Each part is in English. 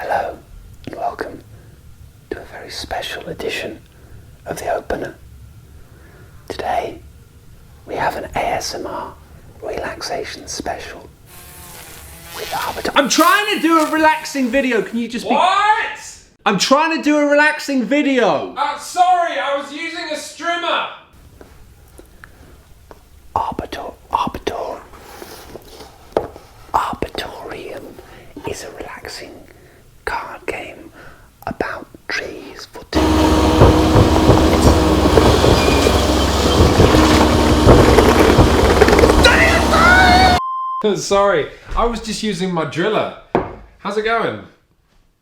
Hello and welcome to a very special edition of The Opener. Today we have an ASMR relaxation special with Arboretum. I'm trying to do a relaxing video, can you just What? I'm trying to do a relaxing video! Sorry, I was using a strimmer! Arboretum is a relaxing card game about trees for two. Sorry, I was just using my driller. How's it going?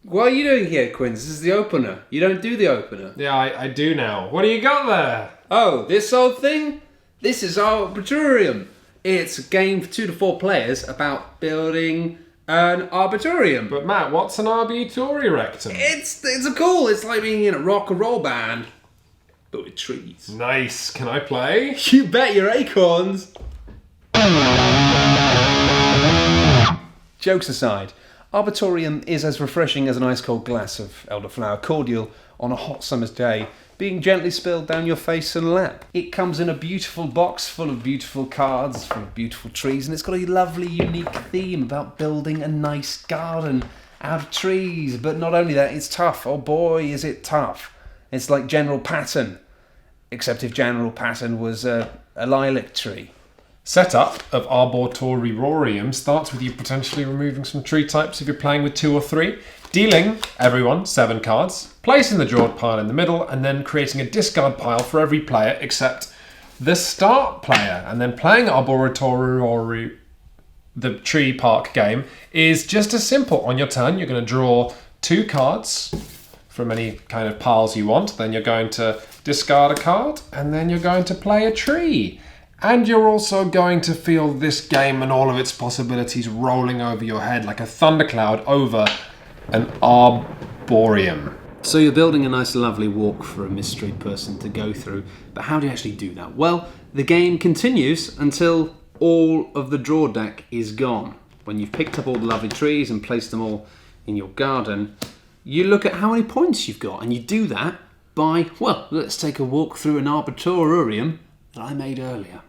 What are you doing here, Quinn? This is the opener. You don't do the opener. Yeah, I do now. What do you got there? Oh, this old thing? This is Arboretum. It's a game for 2 to 4 players about building an arboretum. But Matt, what's an Arboretum? It's like being in a rock and roll band, but with trees. Nice. Can I play? You bet your acorns. Jokes aside, Arboretum is as refreshing as an ice cold glass of elderflower cordial on a hot summer's day, being gently spilled down your face and lap. It comes in a beautiful box full of beautiful cards from beautiful trees, and it's got a lovely, unique theme about building a nice garden out of trees. But not only that, it's tough. Oh boy, is it tough. It's like General Patton, except if General Patton was a lilac tree. Setup of Arboretum starts with you potentially removing some tree types if you're playing with 2 or 3, dealing everyone 7 cards, placing the drawed pile in the middle, and then creating a discard pile for every player except the start player. And then playing Arboretum, the tree park game, is just as simple. On your turn, you're going to draw 2 cards from any kind of piles you want, then you're going to discard a card, and then you're going to play a tree. And you're also going to feel this game and all of its possibilities rolling over your head like a thundercloud over an arboretum. So you're building a nice lovely walk for a mystery person to go through, but how do you actually do that? Well, the game continues until all of the draw deck is gone. When you've picked up all the lovely trees and placed them all in your garden, you look at how many points you've got, and you do that by, well, let's take a walk through an arboretum that I made earlier.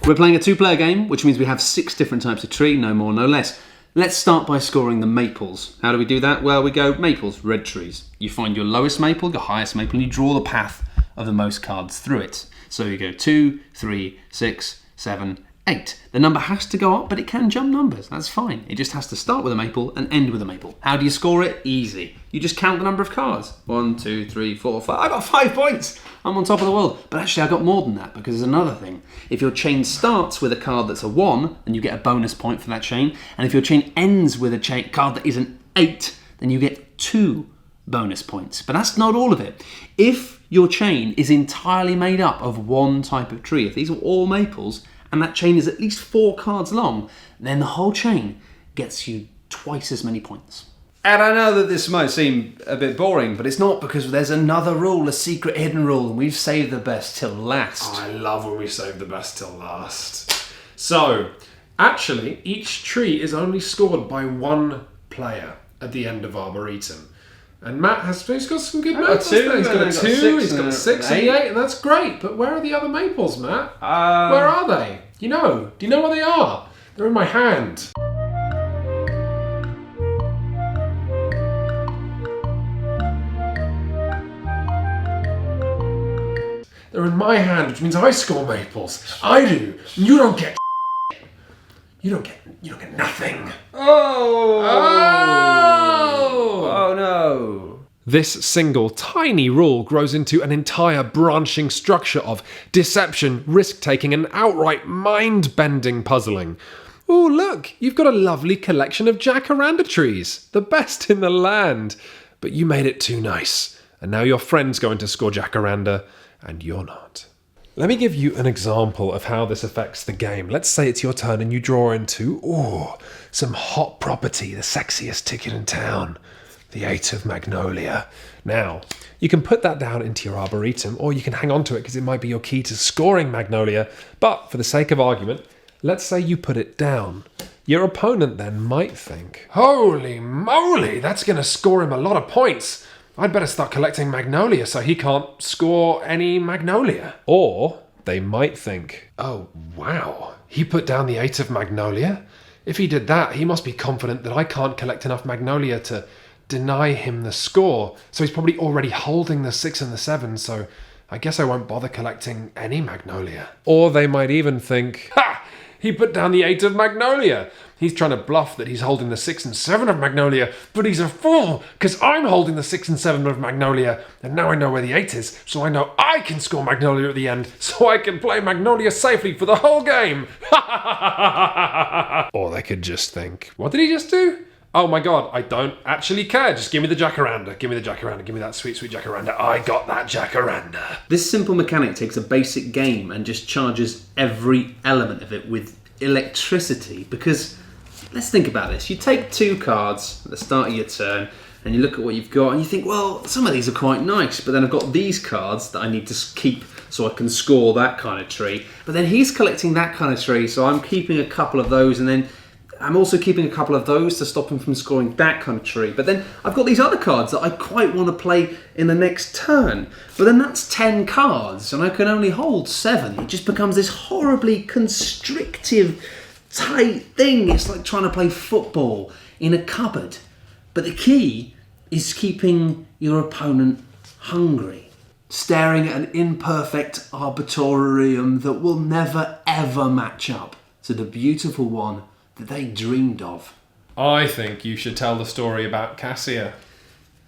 We're playing a 2-player game, which means we have 6 different types of tree, no more, no less. Let's start by scoring the maples. How do we do that? Well, we go maples, red trees. You find your lowest maple, your highest maple, and you draw the path of the most cards through it. So you go 2, 3, 6, 7, 8. The number has to go up, but it can jump numbers. That's fine. It just has to start with a maple and end with a maple. How do you score it? Easy. You just count the number of cards. 1, 2, 3, 4, 5. I got 5 points. I'm on top of the world. But actually, I got more than that, because there's another thing. If your chain starts with a card that's a 1, then you get a bonus point for that chain. And if your chain ends with a card that is an 8, then you get 2 bonus points. But that's not all of it. If your chain is entirely made up of one type of tree, if these are all maples, and that chain is at least 4 cards long, then the whole chain gets you twice as many points. And I know that this might seem a bit boring, but it's not, because there's another rule, a secret hidden rule, and we've saved the best till last. I love when we save the best till last. So, actually, each tree is only scored by 1 player at the end of Arboretum. And Matt he's got some good maples. He's got a 2, he's got a 6 and an 8, and that's great. But where are the other maples, Matt? Where are they? Do you know where they are? They're in my hand. They're in my hand, which means I score maples. I do. You don't get. You don't get nothing. Oh no. This single tiny rule grows into an entire branching structure of deception, risk-taking, and outright mind-bending puzzling. Oh, look, you've got a lovely collection of jacaranda trees, the best in the land. But you made it too nice, and now your friend's going to score jacaranda, and you're not. Let me give you an example of how this affects the game. Let's say it's your turn and you draw into, some hot property, the sexiest ticket in town. The 8 of Magnolia. Now, you can put that down into your Arboretum, or you can hang on to it because it might be your key to scoring Magnolia. But for the sake of argument, let's say you put it down. Your opponent then might think, holy moly, that's going to score him a lot of points. I'd better start collecting Magnolia so he can't score any Magnolia. Or they might think, oh wow, he put down the 8 of Magnolia? If he did that, he must be confident that I can't collect enough Magnolia to deny him the score. So he's probably already holding the 6 and the 7, so I guess I won't bother collecting any Magnolia. Or they might even think, ha! He put down the 8 of Magnolia. He's trying to bluff that he's holding the 6 and 7 of Magnolia, but he's a fool, because I'm holding the 6 and 7 of Magnolia, and now I know where the 8 is, so I know I can score Magnolia at the end, so I can play Magnolia safely for the whole game. Or they could just think, what did he just do? Oh my god, I don't actually care. Just give me the jacaranda. Give me the jacaranda. Give me that sweet, sweet jacaranda. I got that jacaranda. This simple mechanic takes a basic game and just charges every element of it with electricity. Because, let's think about this. You take 2 cards at the start of your turn and you look at what you've got and you think, well, some of these are quite nice, but then I've got these cards that I need to keep so I can score that kind of tree. But then he's collecting that kind of tree, so I'm keeping a couple of those, and then I'm also keeping a couple of those to stop him from scoring that kind of tree. But then I've got these other cards that I quite want to play in the next turn. But then that's 10 cards, and I can only hold 7. It just becomes this horribly constrictive, tight thing. It's like trying to play football in a cupboard. But the key is keeping your opponent hungry. Staring at an imperfect Arboretum that will never ever match up to the beautiful one that they dreamed of. I think you should tell the story about Cassia.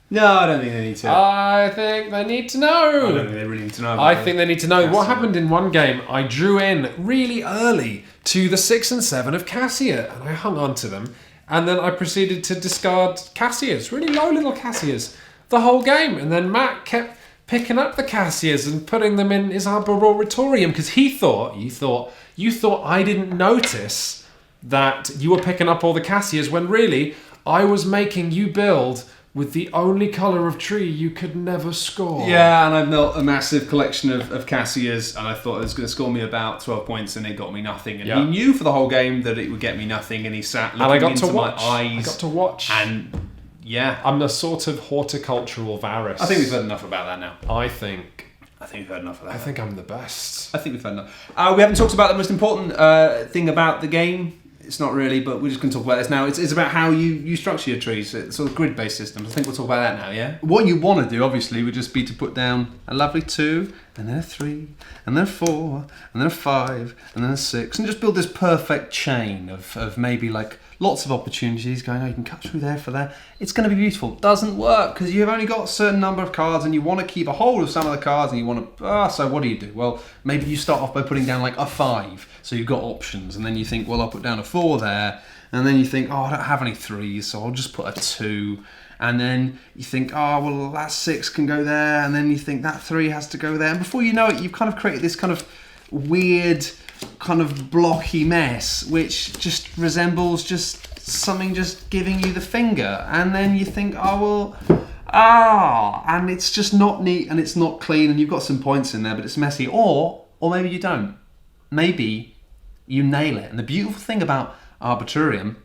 No, I don't think they need to. I think they need to know. I don't think they really need to know. I think they need to know what happened in one game. I drew in really early to the 6 and 7 of Cassia, and I hung on to them. And then I proceeded to discard Cassias, really low little Cassias, the whole game. And then Matt kept picking up the Cassias and putting them in his Arboretum because you thought I didn't notice that you were picking up all the Cassias when really I was making you build with the only colour of tree you could never score. Yeah, and I've built a massive collection of Cassias, and I thought it was going to score me about 12 points, and it got me nothing. And he knew for the whole game that it would get me nothing, and he sat looking into my eyes. I got to watch. And yeah. I'm a sort of horticultural Varus. I think we've heard enough about that now. I think we've heard enough of that. I think I'm the best. I think we've heard enough. We haven't talked about the most important thing about the game. It's not really, but we're just going to talk about this now. It's about how you structure your trees. It's sort of grid-based systems. I think we'll talk about that now, yeah? What you want to do, obviously, would just be to put down a lovely 2, and then a 3, and then a 4, and then a 5, and then a 6, and just build this perfect chain of maybe like lots of opportunities going, oh, you can cut through there for there. It's going to be beautiful. Doesn't work because you've only got a certain number of cards and you want to keep a hold of some of the cards and you want to, so what do? Well, maybe you start off by putting down like a 5. So you've got options, and then you think, well, I'll put down a 4 there, and then you think, oh, I don't have any 3s, so I'll just put a 2, and then you think, oh, well, that 6 can go there, and then you think that 3 has to go there, and before you know it, you've kind of created this kind of weird, kind of blocky mess, which just resembles just something just giving you the finger, and then you think, oh, well, and it's just not neat, and it's not clean, and you've got some points in there, but it's messy, or maybe you don't. Maybe you nail it. And the beautiful thing about Arboretum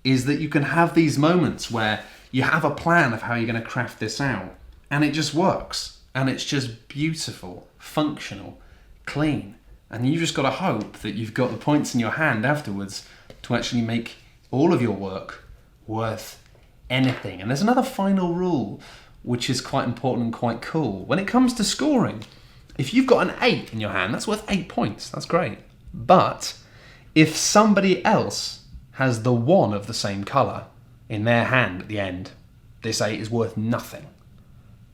is that you can have these moments where you have a plan of how you're going to craft this out, and it just works, and it's just beautiful, functional, clean, and you just got to hope that you've got the points in your hand afterwards to actually make all of your work worth anything. And there's another final rule which is quite important and quite cool. When it comes to scoring, if you've got an 8 in your hand, that's worth 8 points. That's great. But if somebody else has the 1 of the same colour in their hand at the end, this 8 is worth nothing.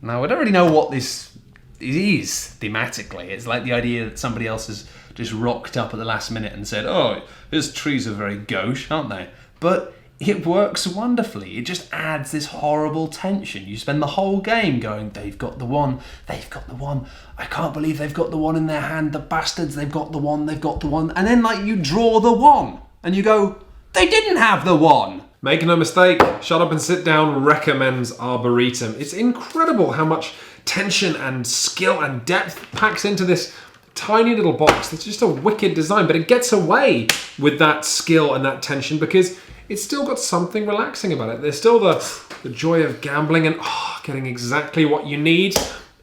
Now, I don't really know what this is thematically. It's like the idea that somebody else has just rocked up at the last minute and said, oh, his trees are very gauche, aren't they? But it works wonderfully. It just adds this horrible tension. You spend the whole game going, they've got the 1, they've got the 1. I can't believe they've got the 1 in their hand. The bastards, they've got the 1, they've got the 1. And then like you draw the 1 and you go, they didn't have the 1. Make no mistake, Shut Up and Sit Down recommends Arboretum. It's incredible how much tension and skill and depth packs into this tiny little box that's just a wicked design, but it gets away with that skill and that tension because it's still got something relaxing about it. There's still the joy of gambling and getting exactly what you need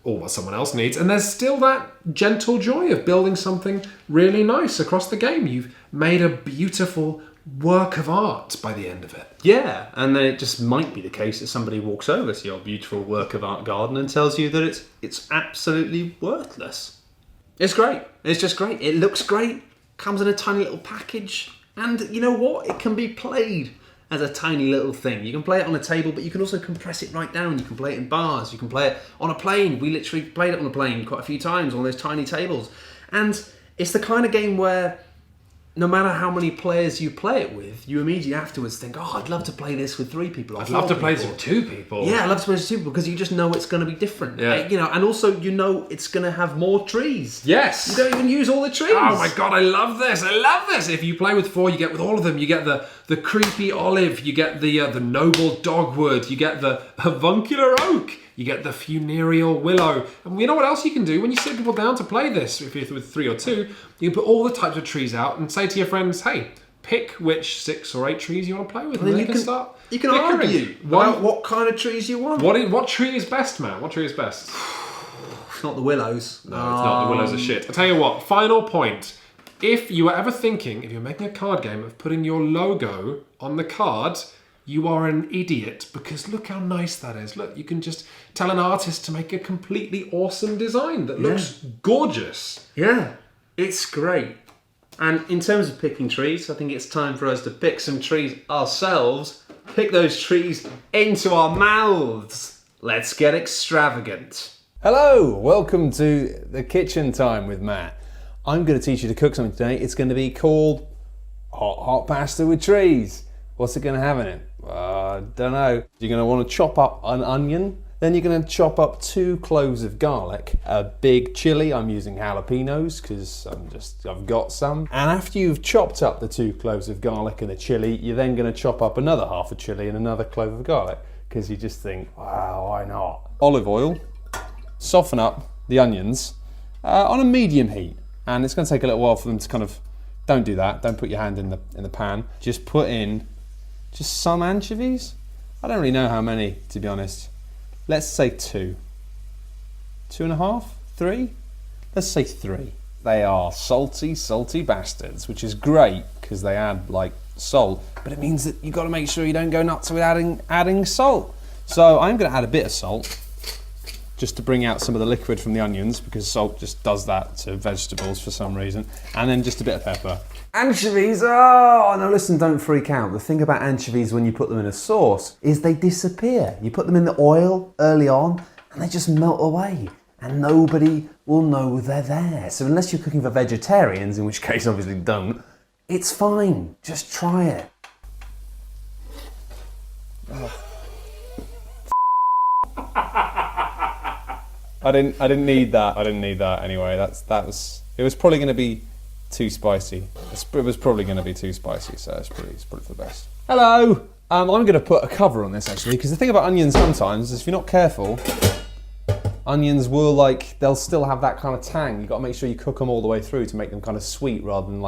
or what someone else needs. And there's still that gentle joy of building something really nice across the game. You've made a beautiful work of art by the end of it. Yeah, and then it just might be the case that somebody walks over to your beautiful work of art garden and tells you that it's absolutely worthless. It's great. It's just great. It looks great. Comes in a tiny little package. And you know what? It can be played as a tiny little thing. You can play it on a table, but you can also compress it right down. You can play it in bars. You can play it on a plane. We literally played it on a plane quite a few times on those tiny tables. And it's the kind of game where no matter how many players you play it with, you immediately afterwards think, I'd love to play this with 3 people. I'd love to play this with 2 people. Yeah, I'd love to play this with 2 people because you just know it's going to be different. Yeah. And also you know it's going to have more trees. Yes. You don't even use all the trees. Oh my god, I love this. I love this. If you play with 4, you get with all of them. You get the creepy olive, you get the noble dogwood, you get the avuncular oak, you get the funereal willow. And you know what else you can do when you sit people down to play this? If you're with 3 or 2, you can put all the types of trees out and say to your friends, hey, pick which 6 or 8 trees you want to play with. And then you can start You can bickering. argue about what kind of trees you want. What tree is best, Matt? What tree is best? It's not the willows. No, it's not. The willows are shit. I'll tell you what, final point. If you are ever thinking, if you're making a card game, of putting your logo on the card, you are an idiot because look how nice that is. Look, you can just tell an artist to make a completely awesome design that looks gorgeous. Yeah, it's great. And in terms of picking trees, I think it's time for us to pick some trees ourselves. Pick those trees into our mouths. Let's get extravagant. Hello, welcome to the kitchen time with Matt. I'm going to teach you to cook something today. It's going to be called hot pasta with trees. What's it going to have in it? I don't know. You're going to want to chop up an onion. Then you're going to chop up 2 cloves of garlic, a big chili. I'm using jalapenos because I've got some. And after you've chopped up the 2 cloves of garlic and the chili, you're then going to chop up another half a chili and another clove of garlic because you just think, wow, why not? Olive oil. Soften up the onions on a medium heat. And it's going to take a little while for them to kind of, don't do that. Don't put your hand in the pan. Just put in just some anchovies. I don't really know how many, to be honest. Let's say 2. 2.5? 3? Let's say 3. They are salty bastards, which is great because they add like salt, but it means that you've got to make sure you don't go nuts with adding salt. So I'm going to add a bit of salt just to bring out some of the liquid from the onions because salt just does that to vegetables for some reason. And then just a bit of pepper. Anchovies, oh, no, listen, don't freak out. The thing about anchovies when you put them in a sauce is they disappear. You put them in the oil early on and they just melt away and nobody will know they're there. So unless you're cooking for vegetarians, in which case obviously don't, it's fine, just try it. Oh. I didn't need that. I didn't need that anyway. It was probably going to be too spicy. It was probably going to be too spicy, so it's probably for the best. Hello. I'm going to put a cover on this actually, because the thing about onions sometimes is if you're not careful, onions will they'll still have that kind of tang. You've got to make sure you cook them all the way through to make them kind of sweet rather than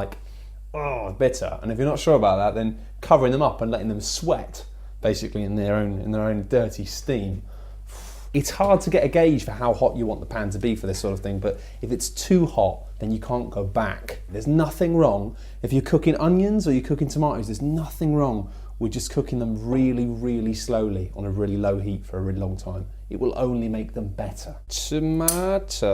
bitter. And if you're not sure about that, then covering them up and letting them sweat basically in their own dirty steam. It's hard to get a gauge for how hot you want the pan to be for this sort of thing, but if it's too hot, then you can't go back. There's nothing wrong. If you're cooking onions or you're cooking tomatoes, there's nothing wrong with just cooking them really, really slowly on a really low heat for a really long time. It will only make them better. Tomatoes.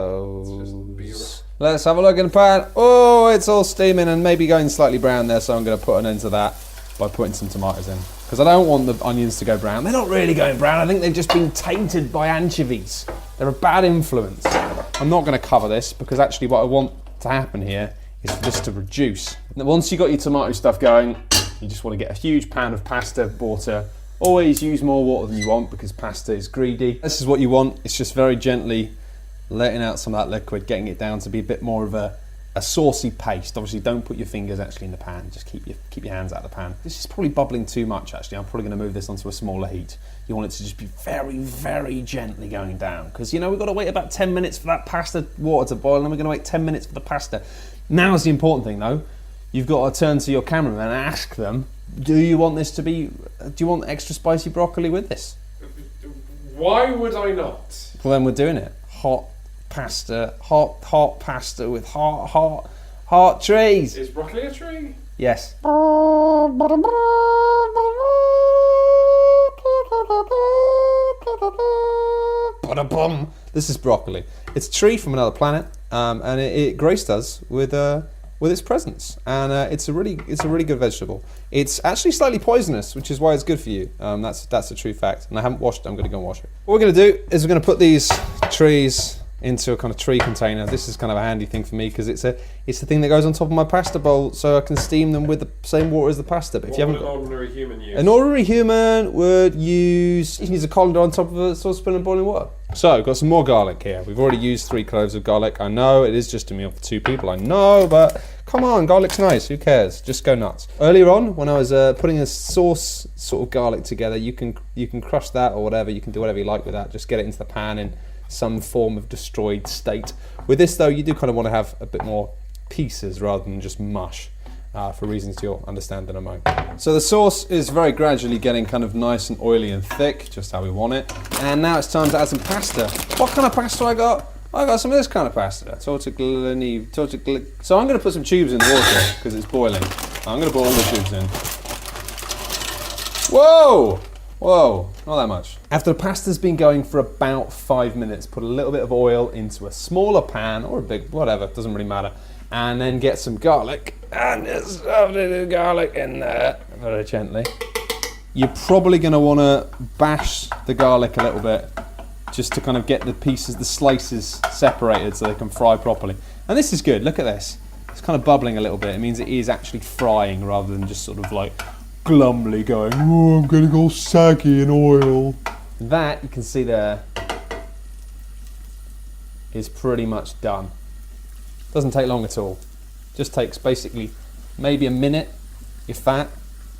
Let's have a look in the pan. Oh, it's all steaming and maybe going slightly brown there, so I'm going to put an end to that by putting some tomatoes in. Because I don't want the onions to go brown. They're not really going brown. I think they've just been tainted by anchovies. They're a bad influence. I'm not going to cover this because actually what I want to happen here is for this to reduce. And once you've got your tomato stuff going, you just want to get a huge pan of pasta water. Always use more water than you want because pasta is greedy. This is what you want. It's just very gently letting out some of that liquid, getting it down to be a bit more of a a saucy paste. Obviously, don't put your fingers actually in the pan. Just keep your hands out of the pan. This is probably bubbling too much, actually. I'm probably going to move this onto a smaller heat. You want it to just be very, very gently going down. Because, we've got to wait about 10 minutes for that pasta water to boil, and we're going to wait 10 minutes for the pasta. Now's the important thing, though. You've got to turn to your cameraman and ask them, do you want extra spicy broccoli with this? Why would I not? Well, then we're doing it. Hot pasta with hot trees. Is broccoli a tree? Yes. This is broccoli. It's a tree from another planet, and it graced us with its presence. And it's a really good vegetable. It's actually slightly poisonous, which is why it's good for you. That's a true fact. And I haven't washed it. I'm going to go and wash it. What we're going to do is we're going to put these trees into a kind of tree container. This is kind of a handy thing for me because it's the thing that goes on top of my pasta bowl, so I can steam them with the same water as the pasta. But if you haven't got, ordinary human use? An ordinary human would use a colander on top of a saucepan of boiling water. So I've got some more garlic here. We've already used 3 cloves of garlic. I know it is just a meal for 2 people. I know, but come on, garlic's nice. Who cares? Just go nuts. Earlier on, when I was putting a sauce sort of garlic together, you can crush that or whatever. You can do whatever you like with that. Just get it into the pan in some form of destroyed state. With this though, you do kind of want to have a bit more pieces rather than just mush, for reasons you'll understand in a moment. So the sauce is very gradually getting kind of nice and oily and thick, just how we want it. And now it's time to add some pasta. What kind of pasta I got? I got some of this kind of pasta. So I'm going to put some tubes in the water because it's boiling. I'm going to put all the tubes in. Whoa, not that much. After the pasta's been going for about 5 minutes, put a little bit of oil into a smaller pan or a big, whatever, doesn't really matter. And then get some garlic and just stuff the garlic in there very gently. You're probably going to want to bash the garlic a little bit just to kind of get the pieces, the slices separated so they can fry properly. And this is good, look at this. It's kind of bubbling a little bit. It means it is actually frying rather than just sort of like glumly going, oh, I'm getting all saggy in oil. That, you can see there, is pretty much done. Doesn't take long at all. Just takes basically maybe a minute, if that.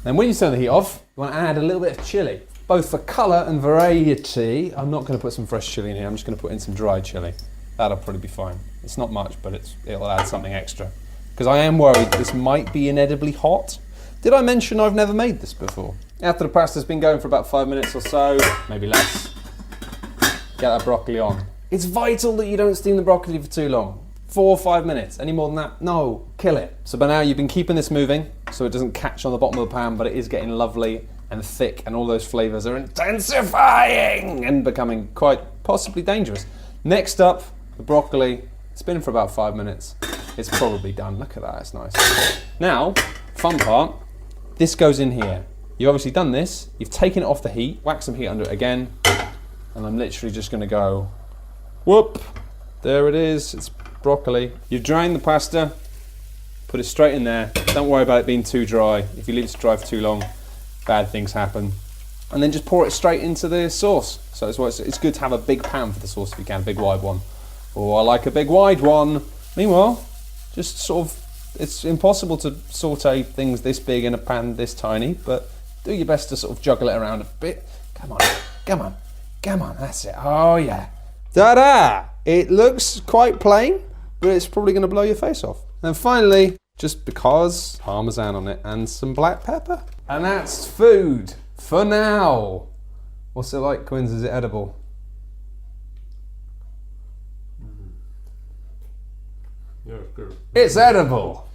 Then when you turn the heat off, you want to add a little bit of chilli, both for colour and variety. I'm not going to put some fresh chilli in here, I'm just going to put in some dried chilli. That'll probably be fine. It's not much, but it'll add something extra. Because I am worried this might be inedibly hot. Did I mention I've never made this before? After the pasta's been going for about 5 minutes or so, maybe less, get that broccoli on. It's vital that you don't steam the broccoli for too long. 4 or 5 minutes, any more than that, no, kill it. So by now you've been keeping this moving so it doesn't catch on the bottom of the pan, but it is getting lovely and thick and all those flavours are intensifying and becoming quite possibly dangerous. Next up, the broccoli. It's been for about 5 minutes. It's probably done. Look at that, it's nice. Now, fun part, this goes in here. You've obviously done this, you've taken it off the heat, whack some heat under it again, and I'm literally just gonna go, whoop, there it is, it's broccoli. You've drained the pasta, put it straight in there. Don't worry about it being too dry. If you leave it to dry for too long, bad things happen. And then just pour it straight into the sauce. So it's good to have a big pan for the sauce if you can, a big wide one. Oh, I like a big wide one. Meanwhile, just sort of, it's impossible to saute things this big in a pan this tiny, but do your best to sort of juggle it around a bit. Come on, that's it. Oh yeah. Ta-da! It looks quite plain, but it's probably going to blow your face off. And finally, just because, parmesan on it and some black pepper. And that's food for now. What's it like, Quinns? Is it edible? Yeah, it's good. It's edible.